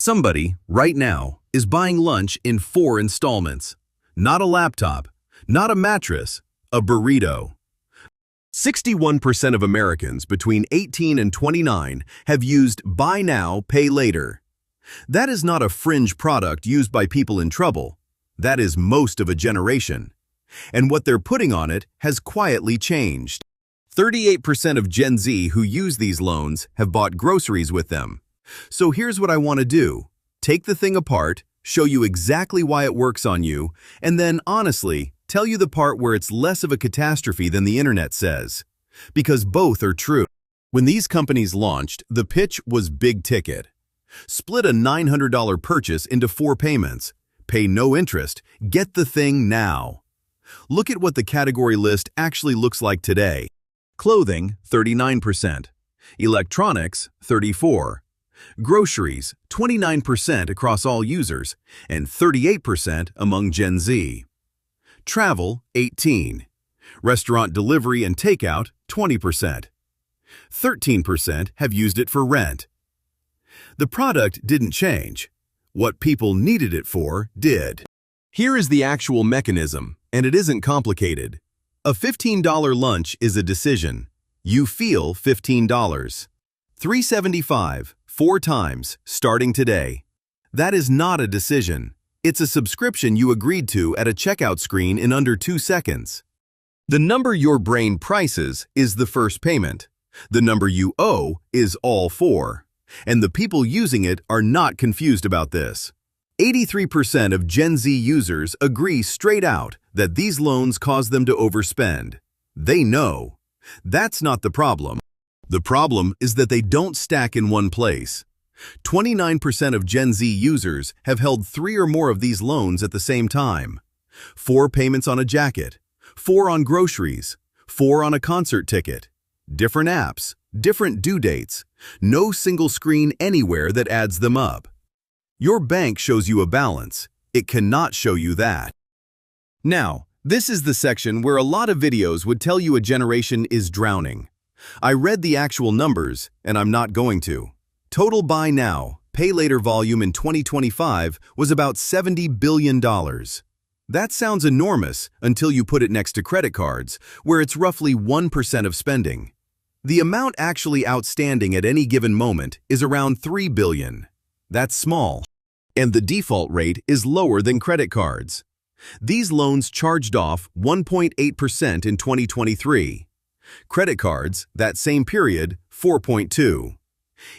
Somebody, right now, is buying lunch in 4 installments. Not a laptop, not a mattress, a burrito. 61% of Americans between 18 and 29 have used Buy Now, Pay Later. That is not a fringe product used by people in trouble. That is most of a generation. And what they're putting on it has quietly changed. 38% of Gen Z who use these loans have bought groceries with them. So here's what I want to do. Take the thing apart, show you exactly why it works on you, and then, honestly, tell you the part where it's less of a catastrophe than the internet says. Because both are true. When these companies launched, the pitch was big ticket. Split a $900 purchase into 4 payments. Pay no interest. Get the thing now. Look at what the category list actually looks like today. Clothing, 39%. Electronics, 34%. Groceries, 29% across all users, and 38% among Gen Z. Travel, 18%. Restaurant delivery and takeout, 20%. 13% have used it for rent. The product didn't change. What people needed it for did. Here is the actual mechanism, and it isn't complicated. A $15 lunch is a decision. You feel $15. $3.75, 4 times, starting today. That is not a decision. It's a subscription you agreed to at a checkout screen in under 2 seconds. The number your brain prices is the first payment. The number you owe is all 4. And the people using it are not confused about this. 83% of Gen Z users agree straight out that these loans cause them to overspend. They know. That's not the problem. The problem is that they don't stack in one place. 29% of Gen Z users have held 3 or more of these loans at the same time. 4 payments on a jacket, 4 on groceries, 4 on a concert ticket. Different apps, different due dates, no single screen anywhere that adds them up. Your bank shows you a balance. It cannot show you that. Now, this is the section where a lot of videos would tell you a generation is drowning. I read the actual numbers, and I'm not going to. Total Buy Now, Pay Later volume in 2025 was about $70 billion. That sounds enormous until you put it next to credit cards, where it's roughly 1% of spending. The amount actually outstanding at any given moment is around $3 billion. That's small. And the default rate is lower than credit cards. These loans charged off 1.8% in 2023. Credit cards, that same period, 4.2%.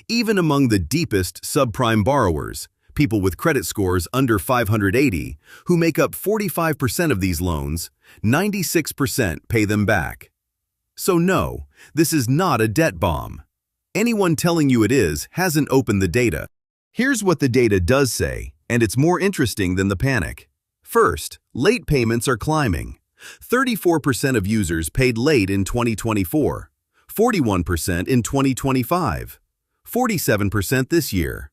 Even among the deepest subprime borrowers, people with credit scores under 580, who make up 45% of these loans, 96% pay them back. So no, this is not a debt bomb. Anyone telling you it is hasn't opened the data. Here's what the data does say, and it's more interesting than the panic. First, late payments are climbing. 34% of users paid late in 2024, 41% in 2025, 47% this year.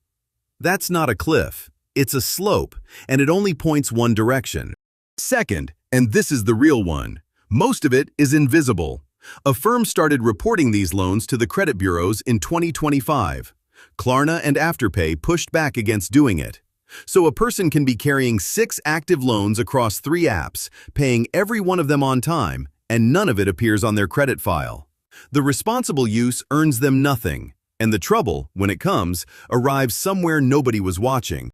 That's not a cliff, it's a slope, and it only points one direction. Second, and this is the real one, most of it is invisible. A firm started reporting these loans to the credit bureaus in 2025. Klarna and Afterpay pushed back against doing it. So a person can be carrying 6 active loans across 3 apps, paying every one of them on time, and none of it appears on their credit file. The responsible use earns them nothing, and the trouble, when it comes, arrives somewhere nobody was watching.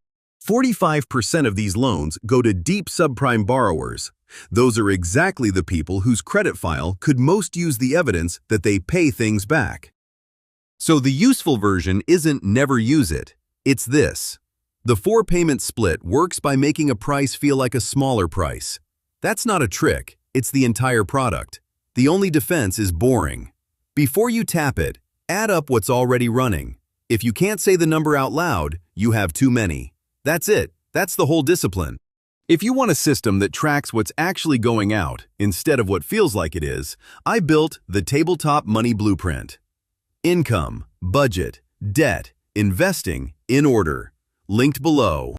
45% of these loans go to deep subprime borrowers. Those are exactly the people whose credit file could most use the evidence that they pay things back. So the useful version isn't never use it, it's this. The 4-payment split works by making a price feel like a smaller price. That's not a trick, it's the entire product. The only defense is boring. Before you tap it, add up what's already running. If you can't say the number out loud, you have too many. That's it, that's the whole discipline. If you want a system that tracks what's actually going out instead of what feels like it is, I built the Tabletop Money Blueprint. Income, budget, debt, investing, in order. Linked below.